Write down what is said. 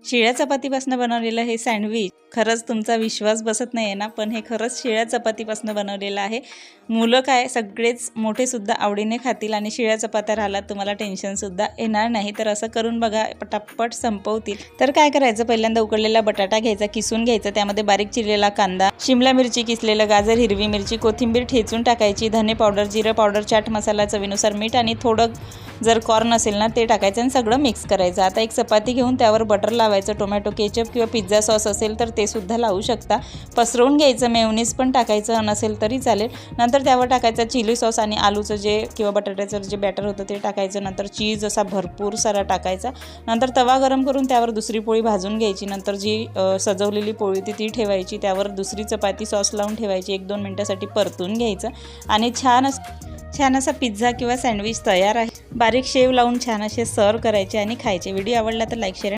शिळ्या चपातीपासून बनवलेलं हे सँडविच खरंच तुमचा विश्वास बसत नाही आहे ना, पण हे खरंच शिळ्या चपातीपासून बनवलेलं आहे। मुलं काय सगळेच मोठे सुद्धा आवडीने खातील आणि शिळ्या चपात्या राहिला तुम्हाला टेन्शन सुद्धा येणार नाही। तर असं करून बघा, पटापट संपवतील। तर काय करायचं, पहिल्यांदा उकडलेला बटाटा घ्यायचा, किसून घ्यायचा, त्यामध्ये बारीक चिरलेला कांदा, शिमला मिरची, किसलेलं गाजर, हिरवी मिरची, कोथिंबीर ठेचून टाकायची, धने पावडर, जिरे पावडर, चाट मसाला, चवीनुसार मीठ आणि थोडं जर कॉर्न असेल ना ते टाकायचं आणि सगळं मिक्स करायचं। आता एक चपाती घेऊन त्यावर बटर लावायचं, टोमॅटो केचप किंवा पिझ्झा सॉस असेल तर ते सुद्धा लावू शकता, पसरवून घ्यायचं, मेयोनीज पण टाकायचं नसेल तरी चालेल। नंतर त्यावर टाकायचा चिली सॉस आणि आलूचं जे किंवा बटाट्याचं जे बॅटर होतं ते टाकायचं। नंतर चीज असा भरपूर सारा टाकायचा। नंतर तवा गरम करून त्यावर दुसरी पोळी भाजून घ्यायची, नंतर जी सजवलेली पोळी होती ती ठेवायची, त्यावर दुसरी चपाती सॉस लावून ठेवायची, 1-2 मिनिटासाठी परतून घ्यायचं आणि छान असा पिझ्झा किंवा सँडविच तयार आहे। बारीक शेव लावून छान असे सर्व करायचे आणि खायचे। व्हिडिओ आवडला तर लाईक शेअर